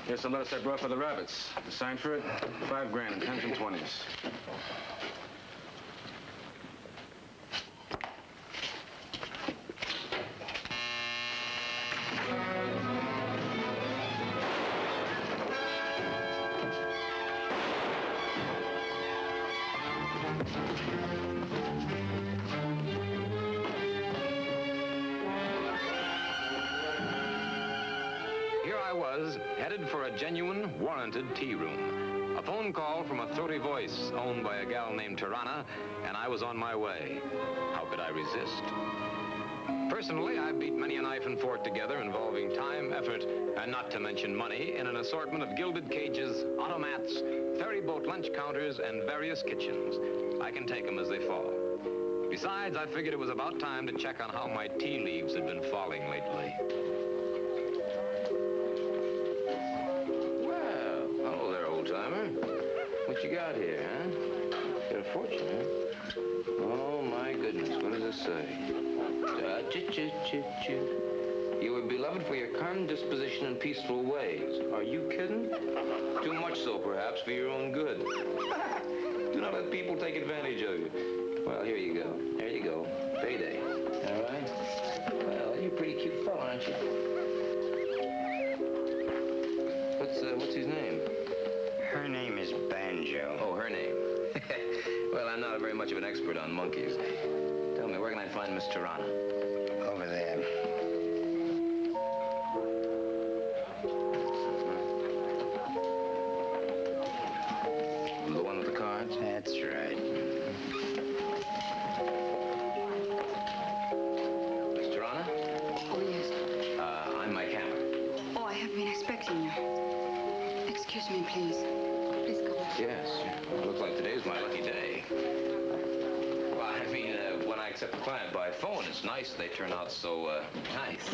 Here's some lettuce I brought for the rabbits. The sign for it, $5 grand in 10s and 20s. Headed for a genuine, warranted tea room. A phone call from a throaty voice owned by a gal named Tirana, and I was on my way. How could I resist? Personally, I've beat many a knife and fork together involving time, effort, and not to mention money in an assortment of gilded cages, automats, ferry boat lunch counters, and various kitchens. I can take them as they fall. Besides, I figured it was about time to check on how my tea leaves had been falling lately. What you got here, huh? Got a fortune, huh? Oh, my goodness, what does it say? You were beloved for your calm disposition and peaceful ways. Are you kidding? Too much so, perhaps, for your own good. Do not let people take advantage of you. Well, here you go. There you go. Payday. All right? Well, you're a pretty cute fellow, aren't you? What's his name? Her name is Banjo. Oh, her name. Well, I'm not very much of an expert on monkeys. Tell me, where can I find Miss Tirana? Over there. The one with the cards? That's right. Miss Tirana? Oh, yes. I'm Mike Hammer. Oh, I have been expecting you. Excuse me, please. Please come. Yes. It looks like today's my lucky day. Well, I mean, when I accept a client by phone, it's nice they turn out so, nice.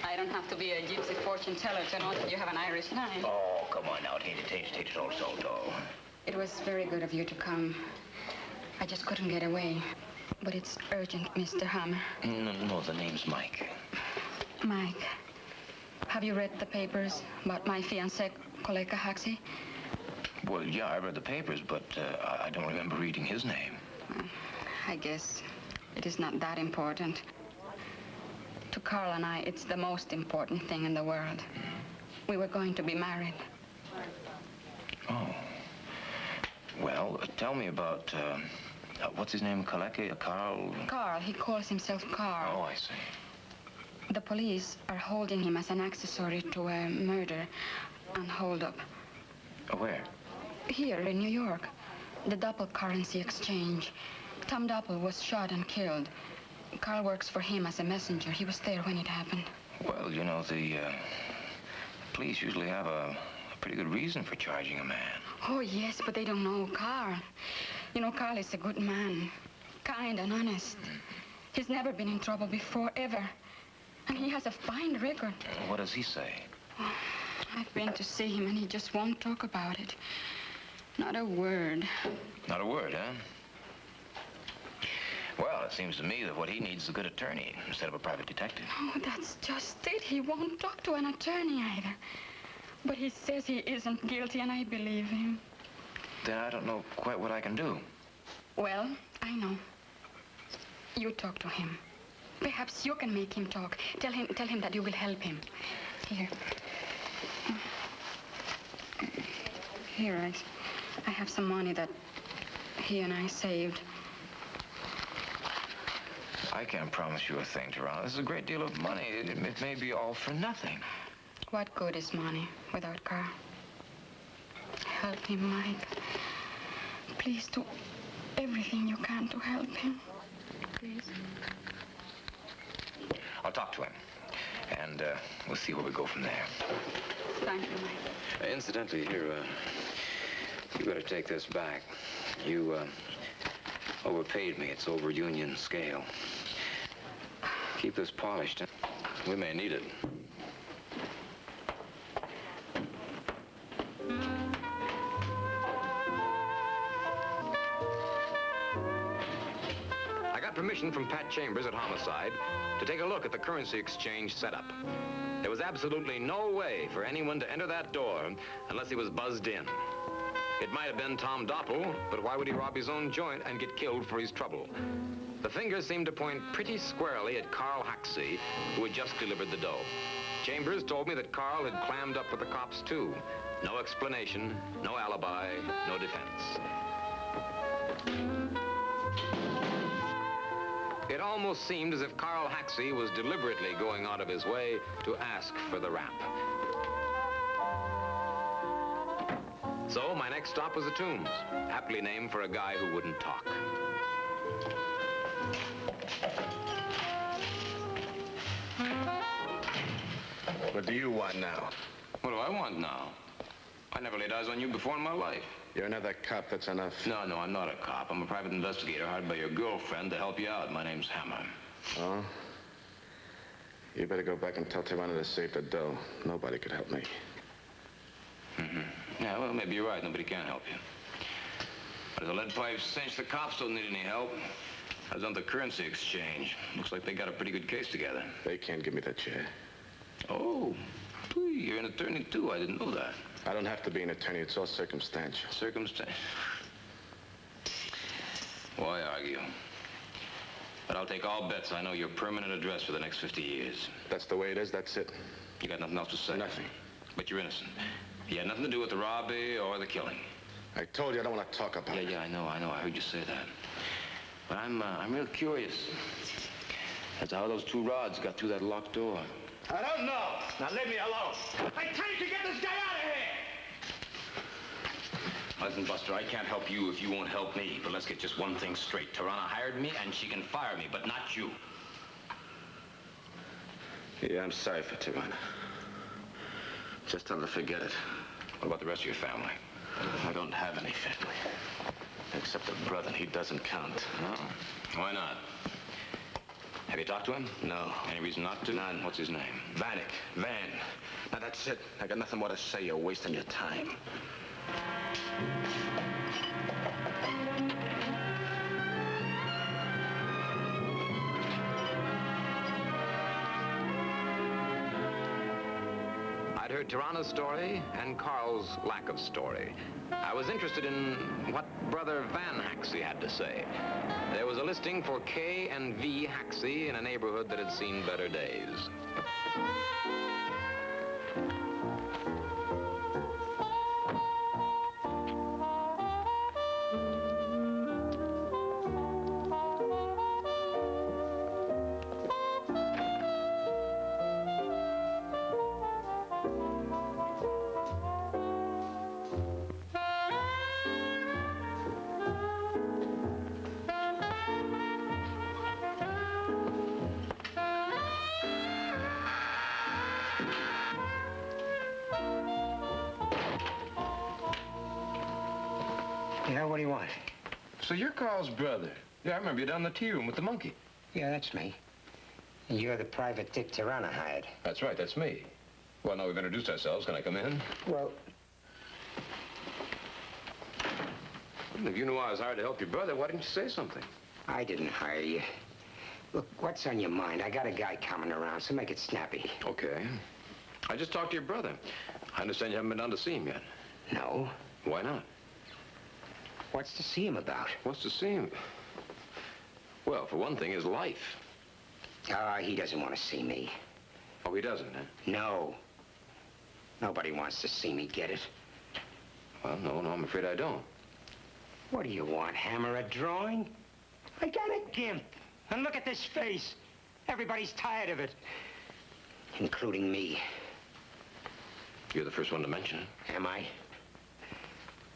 I don't have to be a gypsy fortune teller to know that you have an Irish line. Oh, come on now. Take it all so. It was very good of you to come. I just couldn't get away. But it's urgent, Mr. Hammer. No, the name's Mike. Mike, have you read the papers about my fiancé, Koleka Haxi? Well, yeah, I read the papers, but I don't remember reading his name. I guess it is not that important. To Carl and I, it's the most important thing in the world. We were going to be married. Oh. Well, tell me about, what's his name, Koleka, Carl? Carl, he calls himself Carl. Oh, I see. The police are holding him as an accessory to a murder and hold-up. Where? Here in New York. The double currency exchange. Tom Doppel was shot and killed. Carl works for him as a messenger. He was there when it happened. Well, you know, the police usually have a pretty good reason for charging a man. Oh, yes, but they don't know Carl. You know, Carl is a good man. Kind and honest. He's never been in trouble before, ever. And he has a fine record. What does he say? Oh, I've been to see him, and he just won't talk about it. Not a word. Not a word, huh? Well, it seems to me that what he needs is a good attorney instead of a private detective. Oh, that's just it. He won't talk to an attorney either. But he says he isn't guilty, and I believe him. Then I don't know quite what I can do. Well, I know. You talk to him. Perhaps you can make him talk. Tell him that you will help him. Here, I have some money that he and I saved. I can't promise you a thing, Tirana. This is a great deal of money. It may be all for nothing. What good is money without Carl? Help him, Mike. Please do everything you can to help him. Please. I'll talk to him. And we'll see where we go from there. Thank you, Mike. Incidentally, here, you better take this back. You, overpaid me. It's over union scale. Keep this polished. We may need it. I got permission from Pat Chambers at Homicide to take a look at the currency exchange setup. There was absolutely no way for anyone to enter that door unless he was buzzed in. It might have been Tom Doppel, but why would he rob his own joint and get killed for his trouble? The fingers seemed to point pretty squarely at Carl Haxey, who had just delivered the dough. Chambers told me that Carl had clammed up with the cops, too. No explanation, no alibi, no defense. It almost seemed as if Carl Haxey was deliberately going out of his way to ask for the rap. So my next stop was the Tombs, aptly named for a guy who wouldn't talk. What do you want now? What do I want now? I never laid eyes on you before in my life. You're another cop, that's enough. No, I'm not a cop. I'm a private investigator hired by your girlfriend to help you out. My name's Hammer. Oh? You better go back and tell Tirana to save the dough. Nobody could help me. Yeah, well, maybe you're right. Nobody can help you. But as a lead pipe cinch, the cops don't need any help. I was on the currency exchange. Looks like they got a pretty good case together. They can't give me that chair. Oh, you're an attorney, too. I didn't know that. I don't have to be an attorney. It's all circumstantial. Circumstance. Why argue? But I'll take all bets I know your permanent address for the next 50 years. That's the way it is, that's it. You got nothing else to say? Nothing. But you're innocent. You had nothing to do with the robbery or the killing. I told you I don't want to talk about it. Yeah, I know. I heard you say that. But I'm real curious as to how those two rods got through that locked door. I don't know. Now leave me alone. I tell you to get this guy out of here! Listen, Buster, I can't help you if you won't help me. But let's get just one thing straight. Tirana hired me, and she can fire me, but not you. Yeah, I'm sorry for Tirana. Just tell her to forget it. What about the rest of your family? I don't have any family. Except a brother, and he doesn't count. No? Why not? Have you talked to him? No. Any reason not to? None. What's his name? Vanek. Van. Now that's it. I got nothing more to say. You're wasting your time. I'd heard Tirana's story and Carl's lack of story. I was interested in what Brother Van Haxey had to say. There was a listing for K and V Haxey in a neighborhood that had seen better days. Yeah, what do you want? So you're Carl's brother. Yeah, I remember you down in the tea room with the monkey. Yeah, that's me. And you're the private dick Tirana hired. That's right, that's me. Well, now we've introduced ourselves. Can I come in? Well, If you knew I was hired to help your brother, why didn't you say something? I didn't hire you. Look, what's on your mind? I got a guy coming around, so make it snappy. Okay. I just talked to your brother. I understand you haven't been down to see him yet. No. Why not? What's to see him about? What's to see him? Well, for one thing, his life. He doesn't want to see me. Oh, he doesn't, huh? No. Nobody wants to see me, get it? Well, no, I'm afraid I don't. What do you want, Hammer? A drawing? I got a gimp. And look at this face. Everybody's tired of it. Including me. You're the first one to mention it. Am I?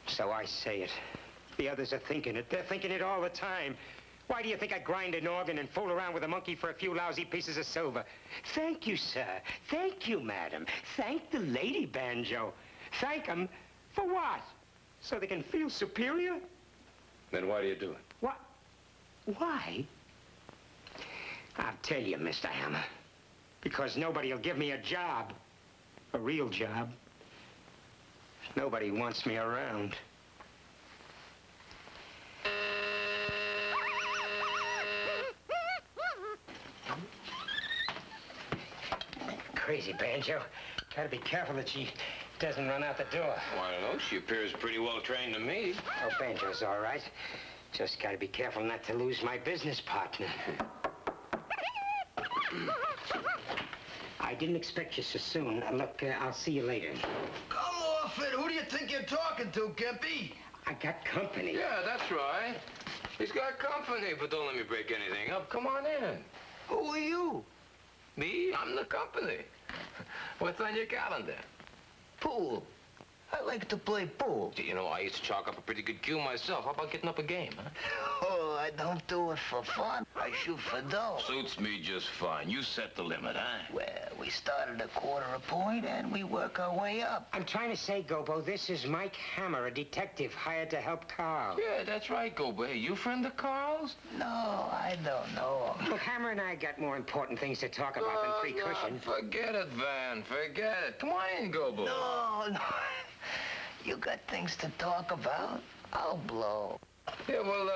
So I say it. The others are thinking it. They're thinking it all the time. Why do you think I grind an organ and fool around with a monkey for a few lousy pieces of silver? Thank you, sir. Thank you, madam. Thank the lady banjo. Thank them for what? So they can feel superior? Then why do you do it? What? Why? I'll tell you, Mr. Hammer. Because nobody will give me a job. A real job. Nobody wants me around. crazy, Banjo. Gotta be careful that she doesn't run out the door. Well, I don't know. She appears pretty well trained to me. Oh, Banjo's all right. Just gotta be careful not to lose my business partner. I didn't expect you so soon. Look, I'll see you later. Come off it. Who do you think you're talking to, Gimpy? I got company. Yeah, that's right. He's got company, but don't let me break anything up. Come on in. Who are you? Me? I'm the company. What's on your calendar? Pool. I like to play pool. You know, I used to chalk up a pretty good cue myself. How about getting up a game, huh? Oh, I don't do it for fun. I shoot for dough. Suits me just fine. You set the limit, huh? Well, we started a quarter a point, and we work our way up. I'm trying to say, Gobo, this is Mike Hammer, a detective hired to help Carl. Yeah, that's right, Gobo. Hey, you friend of Carl's? No, I don't know him. Look, Hammer and I got more important things to talk about than free cushion. Forget it, Van. Forget it. Come on in, Gobo. No. You got things to talk about? I'll blow. Yeah, well,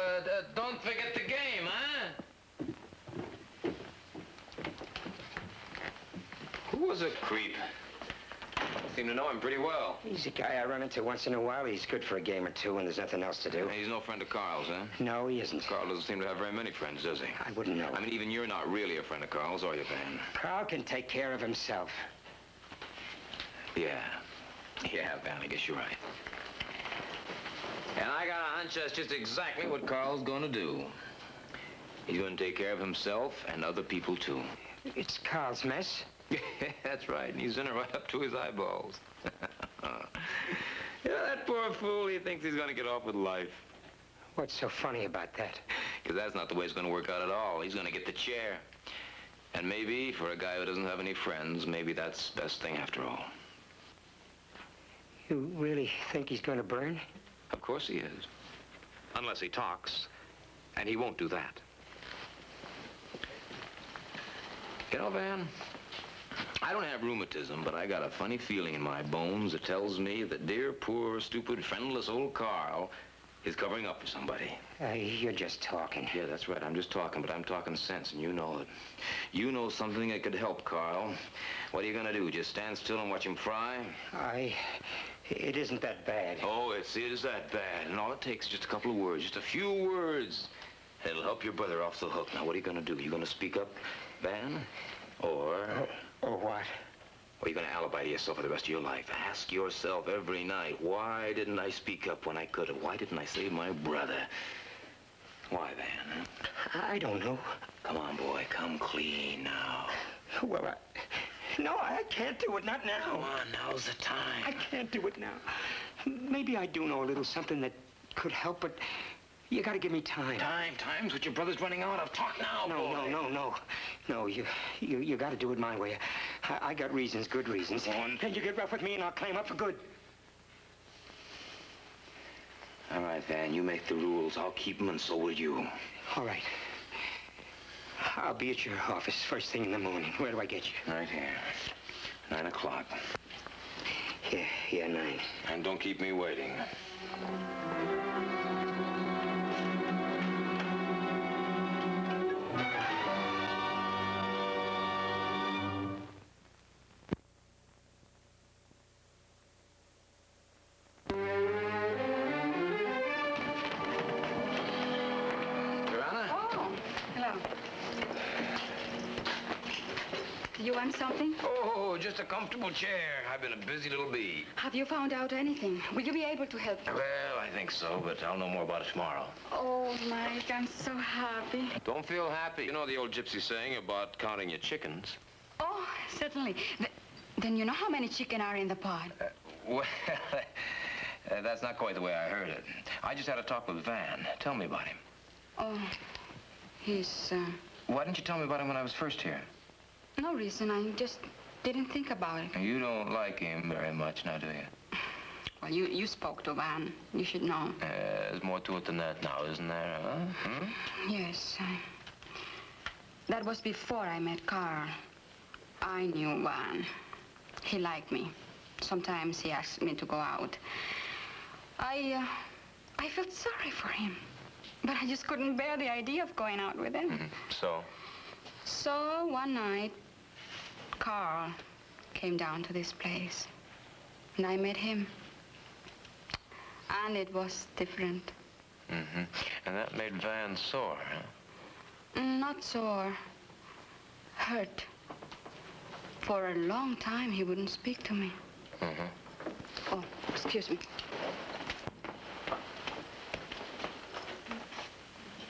don't forget the game, huh? Who was a creep? Seem to know him pretty well. He's a guy I run into once in a while. He's good for a game or two when there's nothing else to do. He's no friend of Carl's, huh? No, he isn't. Carl doesn't seem to have very many friends, does he? I wouldn't know. I mean, even you're not really a friend of Carl's, are you, Van? Carl can take care of himself. Yeah. Yeah, Van, I guess you're right. And I got a hunch that's just exactly what Carl's gonna do. He's gonna take care of himself and other people, too. It's Carl's mess. That's right, and he's in it right up to his eyeballs. Yeah, that poor fool, he thinks he's gonna get off with life. What's so funny about that? Because that's not the way it's gonna work out at all. He's gonna get the chair. And maybe, for a guy who doesn't have any friends, maybe that's the best thing after all. You really think he's going to burn? Of course he is. Unless he talks. And he won't do that. You know, Van, I don't have rheumatism, but I got a funny feeling in my bones that tells me that dear, poor, stupid, friendless old Carl is covering up for somebody. You're just talking. Yeah, that's right. I'm just talking, but I'm talking sense, and you know it. You know something that could help Carl. What are you gonna do? Just stand still and watch him fry? It isn't that bad. Oh, it is that bad. And all it takes is just a couple of words, just a few words. And it'll help your brother off the hook. Now, what are you gonna do? You gonna speak up, Van? Or what? Or you gonna alibi to yourself for the rest of your life? Ask yourself every night, why didn't I speak up when I could have? Why didn't I save my brother? Why, Van? Huh? I don't know. Come on, boy, come clean now. Well, no, I can't do it, not now. Come on, now's the time. I can't do it now. Maybe I do know a little something that could help, but you gotta give me time. Time's what your brother's running out of. Talk now, boy. No, you gotta do it my way. I got reasons, good reasons. Then you get rough with me and I'll climb up for good. All right, Van, you make the rules. I'll keep them, and so will you. All right. I'll be at your office first thing in the morning. Where do I get you? Right here. 9 o'clock. Yeah, 9. And don't keep me waiting. You want something? Oh, just a comfortable chair. I've been a busy little bee. Have you found out anything? Will you be able to help me? Well, I think so, but I'll know more about it tomorrow. Oh, Mike, I'm so happy. Don't feel happy. You know the old gypsy saying about counting your chickens? Oh, certainly. Then you know how many chicken are in the pod? Well, that's not quite the way I heard it. I just had a talk with Van. Tell me about him. Oh, he's, Why didn't you tell me about him when I was first here? No reason. I just didn't think about it. You don't like him very much now, do you? Well, you spoke to Van. You should know. There's more to it than that now, isn't there, huh? Yes. That was before I met Carl. I knew Van. He liked me. Sometimes he asked me to go out. I felt sorry for him. But I just couldn't bear the idea of going out with him. So? So one night, Carl came down to this place. And I met him. And it was different. Mm-hmm. And that made Van sore, huh? Not sore. Hurt. For a long time, he wouldn't speak to me. Mm-hmm. Oh, excuse me.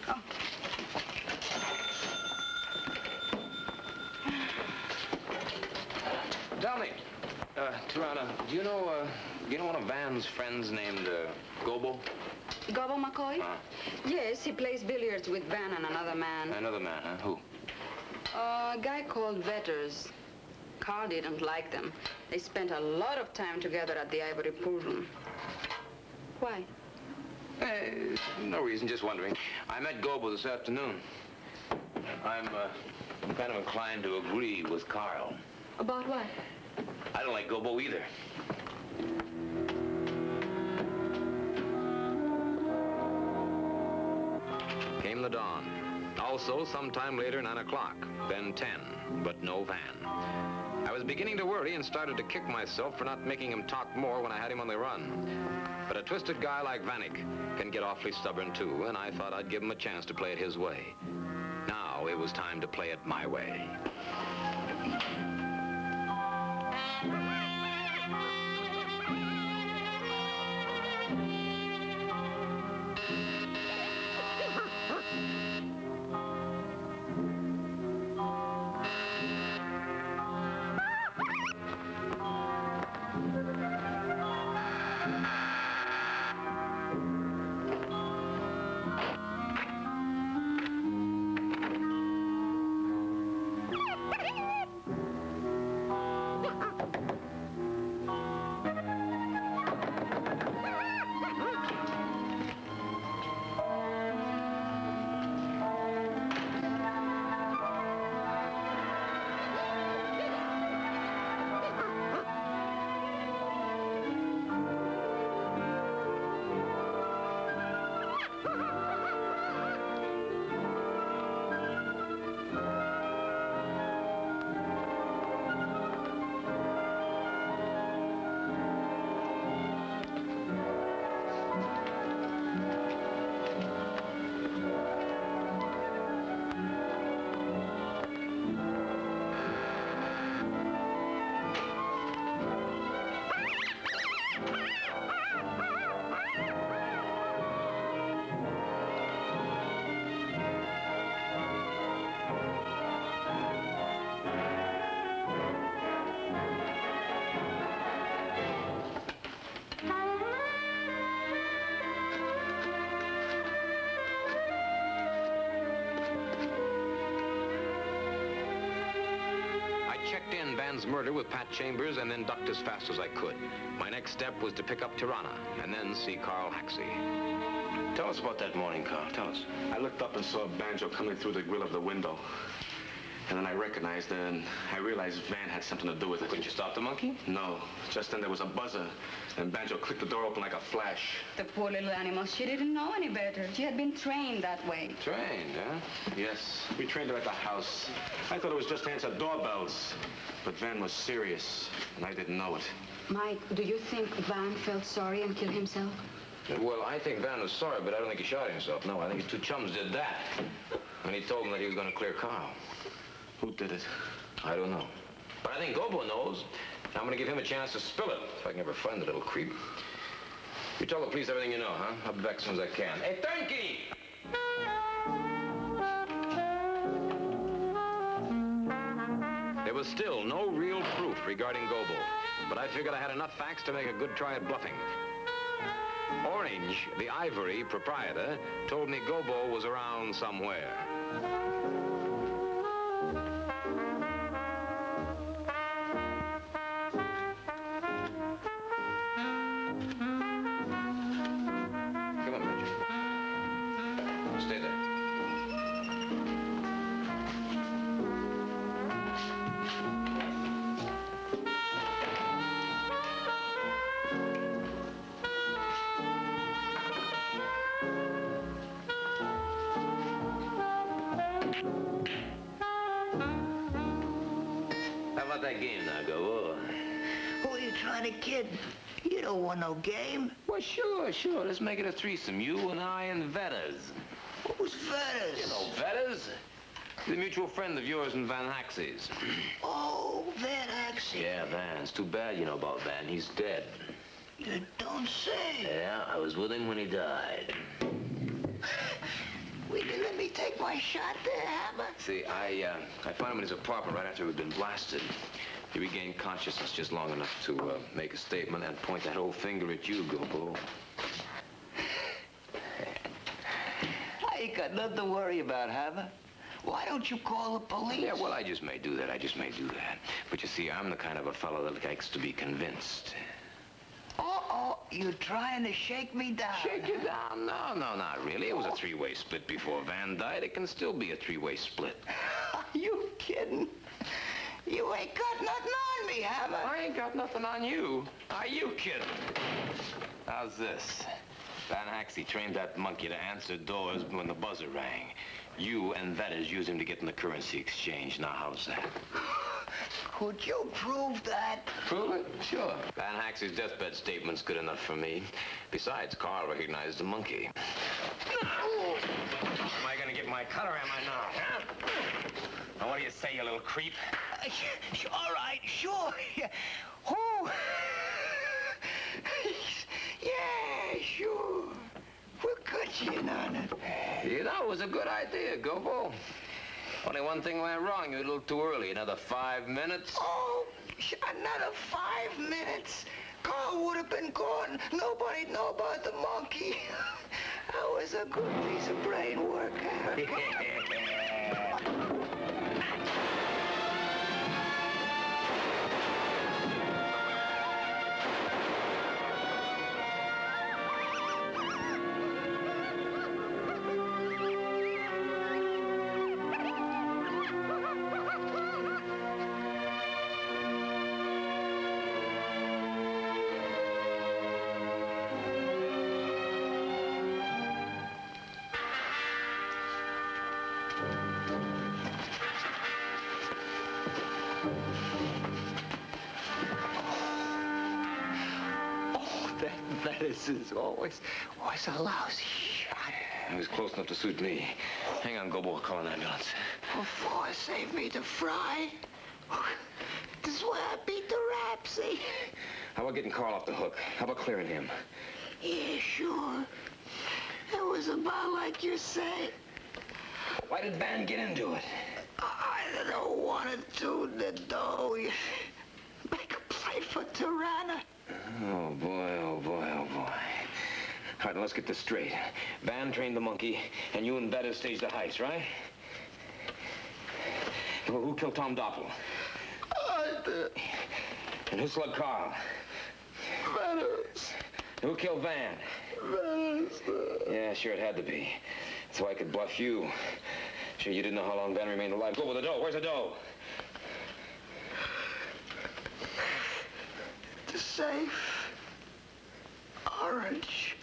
Oh. Tell me, Tirana, do you know one of Van's friends named Gobo? Gobbo McCoy? Yes, he plays billiards with Van and another man. Another man, huh? Who? A guy called Vetters. Carl didn't like them. They spent a lot of time together at the Ivory Pool Room. Why? No reason, just wondering. I met Gobo this afternoon. I'm kind of inclined to agree with Carl. About what? I don't like Gobo either. Came the dawn. Also, sometime later, 9 o'clock, then 10, but no Van. I was beginning to worry and started to kick myself for not making him talk more when I had him on the run. But a twisted guy like Vanek can get awfully stubborn, too, and I thought I'd give him a chance to play it his way. Now it was time to play it my way. Checked in Van's murder with Pat Chambers and then ducked as fast as I could. My next step was to pick up Tirana and then see Carl Haxey. Tell us about that morning, Carl. Tell us. I looked up and saw a banjo coming through the grill of the window. And then I recognized her, and I realized Van had something to do with it. Couldn't you stop the monkey? No. Just then there was a buzzer, and Banjo clicked the door open like a flash. The poor little animal, she didn't know any better. She had been trained that way. Trained, huh? Yes, we trained her at the house. I thought it was just to answer doorbells. But Van was serious, and I didn't know it. Mike, do you think Van felt sorry and killed himself? Well, I think Van was sorry, but I don't think he shot himself. No, I think his two chums did that. And he told them that he was going to clear Carl. Who did it? I don't know. But I think Gobo knows. I'm going to give him a chance to spill it, if I can ever find the little creep. You tell the police everything you know, huh? I'll be back as soon as I can. Hey, turnkey! There was still no real proof regarding Gobo, but I figured I had enough facts to make a good try at bluffing. Orange, the Ivory proprietor, told me Gobo was around somewhere. Come on, Bridget. Stay there. How about that game now, Gobo? you trying to kid? You don't want no game. Well, sure. Let's make it a threesome. You and I and Vetters. Who's Vetters? You know Vetters? He's a mutual friend of yours and Van Haxey's. Oh, Van Haxey. Yeah, Van. It's too bad you know about Van. He's dead. You don't say. Yeah, I was with him when he died. Will you let me take my shot there, Hammer? See, I found him in his apartment right after we'd been blasted. He regained consciousness just long enough to make a statement and point that whole finger at you, Gilbo. I ain't got nothing to worry about, Hammer. Why don't you call the police? Yeah, well, I just may do that. But you see, I'm the kind of a fellow that likes to be convinced. Uh-oh, you're trying to shake me down. Shake you down? No, not really. It was a three-way split before Van died. It can still be a three-way split. Are you kidding? You ain't got nothing on me, Hammer. I ain't got nothing on you. Are you kidding? How's this? Van Haxey trained that monkey to answer doors when the buzzer rang. You and Vetters used him to get in the currency exchange. Now, how's that? Could you prove that? Prove it? Sure. Van Haxey's deathbed statement's good enough for me. Besides, Carl recognized the monkey. Am I gonna get my cutter, am I not, huh? Now, what do you say, you little creep? All right, sure. Yeah. Who? Yeah, sure. We'll cut you in on it. You know, it was a good idea, Gilbo. Only one thing went wrong. You were a little too early. Another 5 minutes. Oh, another 5 minutes. Carl would have been gone. Nobody'd know about the monkey. That was a good piece of brain work. This is always a lousy shot. It was close enough to suit me. Hang on, Gilbo. I'll call an ambulance. Before save me the fry. This is where I beat the rap, see? How about getting Carl off the hook? How about clearing him? Yeah, sure. It was about like you say. Why did Van get into it? I don't want to, the dough. Make a play for Tirana. Oh, boy, oh, boy, oh, boy. All right, now let's get this straight. Van trained the monkey, and you and Vetters staged the heist, right? Well, who killed Tom Doppel? I did. And who slugged Carl? Vetters. And who killed Van? Vetters. Yeah, sure, it had to be. So I could bluff you. Sure, you didn't know how long Van remained alive. Go with the dough. Where's the dough? The safe. Orange.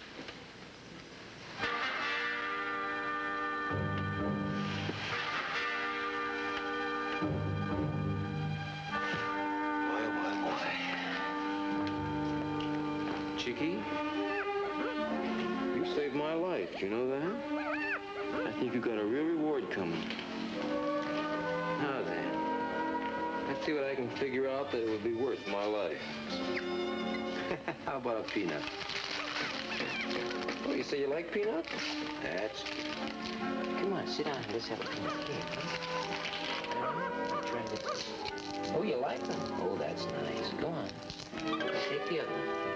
Chicky, you saved my life. Do you know that? I think you got a real reward coming. Now then, let's see what I can figure out that would be worth my life. How about a peanut? Oh, you say you like peanuts? That's good. Come on, sit down. Let's have a peanut cake. Try this. Oh, you like them? Oh, that's nice. Go on. Take the other one.